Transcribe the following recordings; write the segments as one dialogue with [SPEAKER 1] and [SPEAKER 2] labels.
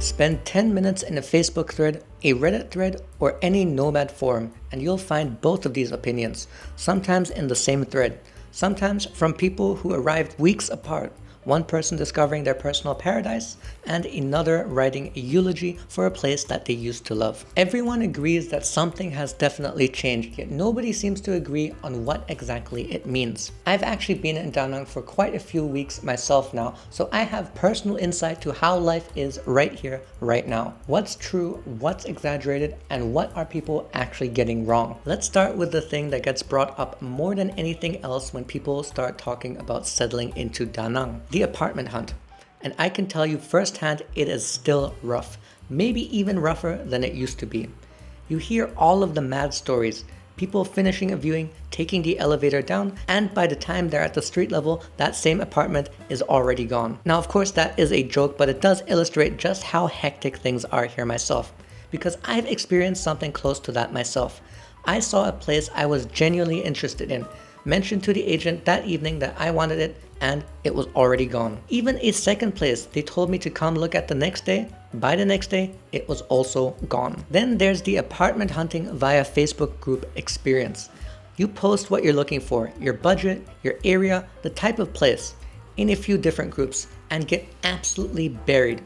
[SPEAKER 1] Spend 10 minutes in a Facebook thread, a Reddit thread, or any nomad forum, and you'll find both of these opinions, sometimes in the same thread, sometimes from people who arrived weeks apart. One person discovering their personal paradise, and another writing a eulogy for a place that they used to love. Everyone agrees that something has definitely changed, yet nobody seems to agree on what exactly it means. I've actually been in Da Nang for quite a few weeks myself now, so I have personal insight to how life is right here, right now. What's true, what's exaggerated, and what are people actually getting wrong? Let's start with the thing that gets brought up more than anything else when people start talking about settling into Da Nang. The apartment hunt. And I can tell you firsthand, it is still rough, maybe even rougher than it used to be. You hear all of the mad stories, people finishing a viewing, taking the elevator down, and by the time they're at the street level, that same apartment is already gone. Now, of course, that is a joke, but it does illustrate just how hectic things are here myself, because I've experienced something close to that myself. I saw a place I was genuinely interested in, mentioned to the agent that evening that I wanted it, and it was already gone. Even a second place they told me to come look at the next day, by the next day, it was also gone. Then there's the apartment hunting via Facebook group experience. You post what you're looking for, your budget, your area, the type of place, in a few different groups, and get absolutely buried.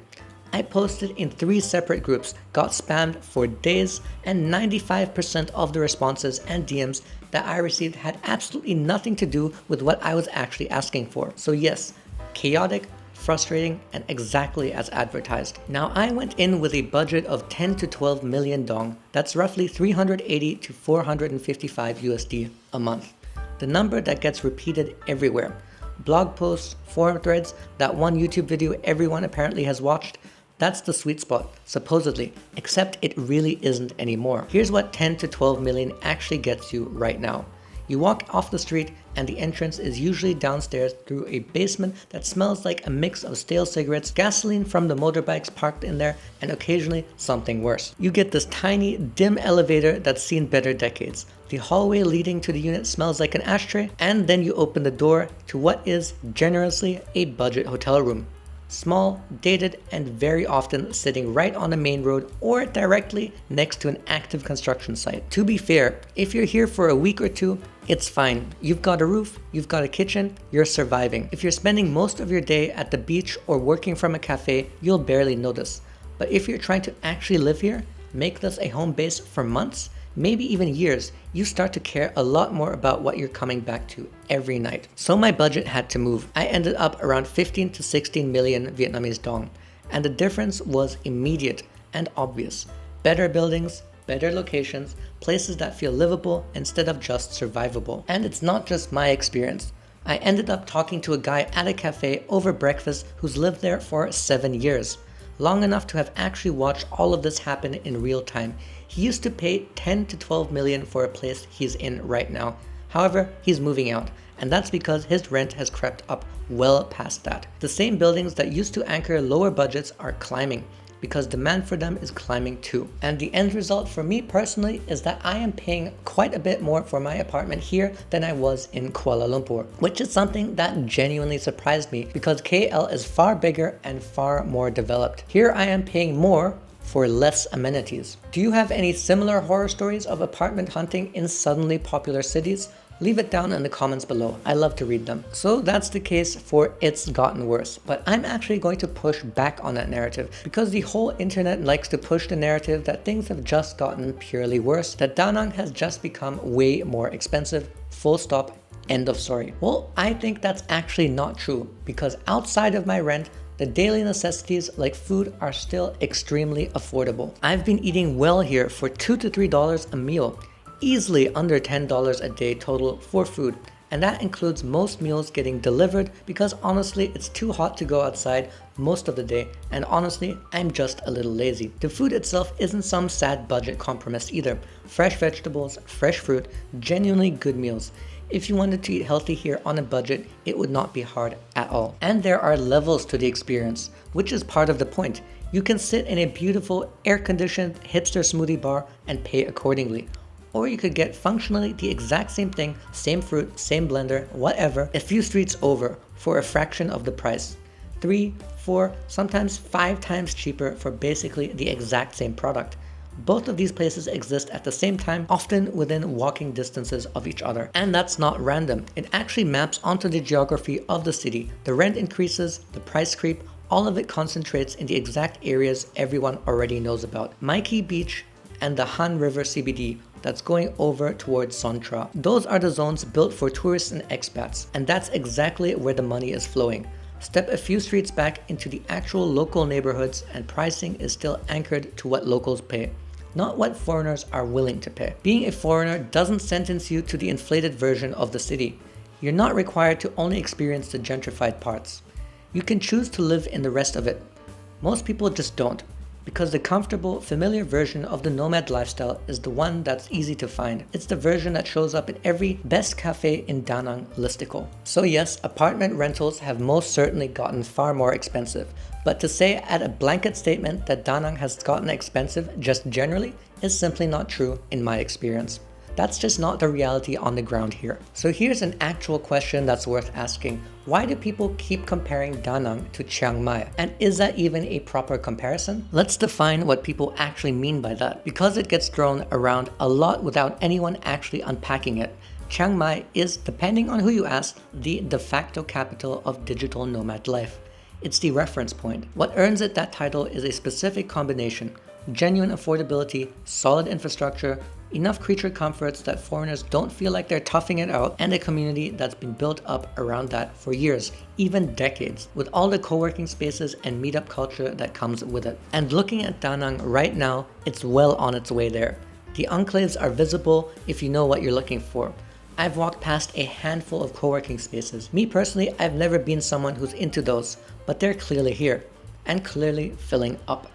[SPEAKER 1] I posted in 3 separate groups, got spammed for days, and 95% of the responses and DMs that I received had absolutely nothing to do with what I was actually asking for. So yes, chaotic, frustrating, and exactly as advertised. Now, I went in with a budget of 10 to 12 million dong. That's roughly 380 to 455 USD a month. The number that gets repeated everywhere. Blog posts, forum threads, that one YouTube video everyone apparently has watched. That's the sweet spot, supposedly, except it really isn't anymore. Here's what 10 to 12 million actually gets you right now. You walk off the street and the entrance is usually downstairs through a basement that smells like a mix of stale cigarettes, gasoline from the motorbikes parked in there, and occasionally something worse. You get this tiny, dim elevator that's seen better decades. The hallway leading to the unit smells like an ashtray, and then you open the door to what is generously a budget hotel room. Small, dated, and very often sitting right on the main road or directly next to an active construction site. To be fair, if you're here for a week or two, it's fine. You've got a roof, you've got a kitchen, you're surviving. If you're spending most of your day at the beach or working from a cafe, you'll barely notice. But if you're trying to actually live here, make this a home base for months, maybe even years, you start to care a lot more about what you're coming back to every night. So my budget had to move. I ended up around 15 to 16 million Vietnamese dong, and the difference was immediate and obvious. Better buildings, better locations, places that feel livable instead of just survivable. And it's not just my experience. I ended up talking to a guy at a cafe over breakfast who's lived there for 7 years. Long enough to have actually watched all of this happen in real time. He used to pay 10 to 12 million for a place he's in right now. However, he's moving out, and that's because his rent has crept up well past that. The same buildings that used to anchor lower budgets are climbing, because demand for them is climbing too. And the end result for me personally is that I am paying quite a bit more for my apartment here than I was in Kuala Lumpur, which is something that genuinely surprised me because KL is far bigger and far more developed. Here I am paying more for less amenities. Do you have any similar horror stories of apartment hunting in suddenly popular cities? Leave it down in the comments below. I love to read them. So that's the case for It's Gotten Worse. But I'm actually going to push back on that narrative because the whole internet likes to push the narrative that things have just gotten purely worse, that Da Nang has just become way more expensive, full stop, end of story. Well, I think that's actually not true because outside of my rent, the daily necessities like food are still extremely affordable. I've been eating well here for $2 to $3 a meal, easily under $10 a day total for food. And that includes most meals getting delivered because honestly, it's too hot to go outside most of the day. And honestly, I'm just a little lazy. The food itself isn't some sad budget compromise either. Fresh vegetables, fresh fruit, genuinely good meals. If you wanted to eat healthy here on a budget, it would not be hard at all. And there are levels to the experience, which is part of the point. You can sit in a beautiful, air-conditioned hipster smoothie bar and pay accordingly. Or you could get functionally the exact same thing, same fruit, same blender, whatever, a few streets over for a fraction of the price. 3, 4, sometimes 5 times cheaper for basically the exact same product. Both of these places exist at the same time, often within walking distances of each other. And that's not random. It actually maps onto the geography of the city. The rent increases, the price creep, all of it concentrates in the exact areas everyone already knows about. Mai Beach and the Han River CBD that's going over towards Sontra. Those are the zones built for tourists and expats, and that's exactly where the money is flowing. Step a few streets back into the actual local neighborhoods and pricing is still anchored to what locals pay, not what foreigners are willing to pay. Being a foreigner doesn't sentence you to the inflated version of the city. You're not required to only experience the gentrified parts. You can choose to live in the rest of it. Most people just don't, because the comfortable, familiar version of the nomad lifestyle is the one that's easy to find. It's the version that shows up in every best cafe in Da Nang listicle. So yes, apartment rentals have most certainly gotten far more expensive, but to say at a blanket statement that Da Nang has gotten expensive just generally is simply not true in my experience. That's just not the reality on the ground here. So here's an actual question that's worth asking. Why do people keep comparing Da Nang to Chiang Mai? And is that even a proper comparison? Let's define what people actually mean by that, because it gets thrown around a lot without anyone actually unpacking it. Chiang Mai is, depending on who you ask, the de facto capital of digital nomad life. It's the reference point. What earns it that title is a specific combination: genuine affordability, solid infrastructure, enough creature comforts that foreigners don't feel like they're toughing it out, and a community that's been built up around that for years, even decades, with all the co-working spaces and meetup culture that comes with it. And looking at Da Nang right now, it's well on its way there. The enclaves are visible if you know what you're looking for. I've walked past a handful of co-working spaces. Me personally, I've never been someone who's into those, but they're clearly here, and clearly filling up.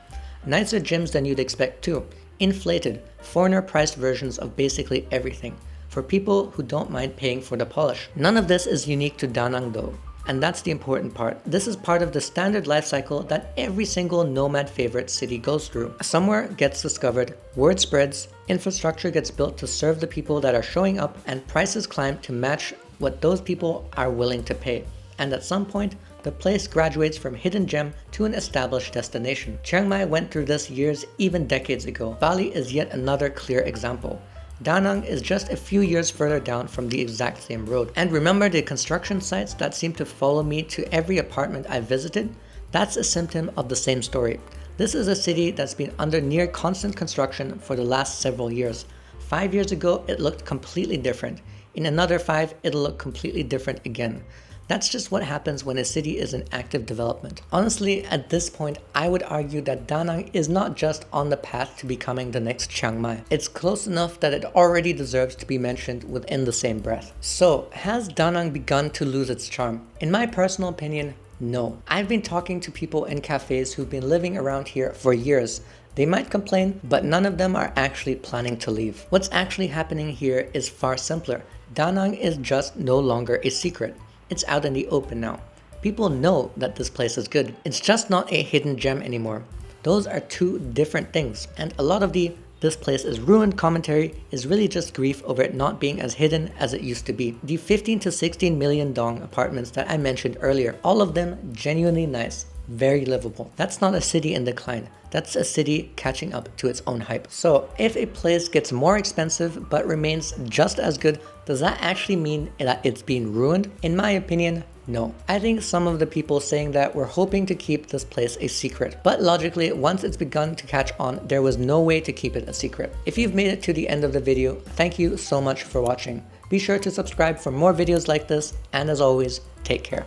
[SPEAKER 1] Nicer gyms than you'd expect too. Inflated, foreigner-priced versions of basically everything, for people who don't mind paying for the polish. None of this is unique to Da Nang though, and that's the important part. This is part of the standard life cycle that every single nomad favorite city goes through. Somewhere gets discovered, word spreads, infrastructure gets built to serve the people that are showing up, and prices climb to match what those people are willing to pay. And at some point, the place graduates from hidden gem to an established destination. Chiang Mai went through this years, even decades ago. Bali is yet another clear example. Da Nang is just a few years further down from the exact same road. And remember the construction sites that seem to follow me to every apartment I've visited? That's a symptom of the same story. This is a city that's been under near constant construction for the last several years. 5 years ago, it looked completely different. In another 5, it'll look completely different again. That's just what happens when a city is in active development. Honestly, at this point, I would argue that Da Nang is not just on the path to becoming the next Chiang Mai. It's close enough that it already deserves to be mentioned within the same breath. So, has Da Nang begun to lose its charm? In my personal opinion, no. I've been talking to people in cafes who've been living around here for years. They might complain, but none of them are actually planning to leave. What's actually happening here is far simpler. Da Nang is just no longer a secret. It's out in the open now. People know that this place is good. It's just not a hidden gem anymore. Those are two different things. And a lot of the "this place is ruined" commentary is really just grief over it not being as hidden as it used to be. The 15 to 16 million dong apartments that I mentioned earlier, all of them genuinely nice, very livable. That's not a city in decline. That's a city catching up to its own hype. So if a place gets more expensive but remains just as good, does that actually mean that it's being ruined? In my opinion, no. I think some of the people saying that were hoping to keep this place a secret. But logically, once it's begun to catch on, there was no way to keep it a secret. If you've made it to the end of the video, thank you so much for watching. Be sure to subscribe for more videos like this, and as always, take care.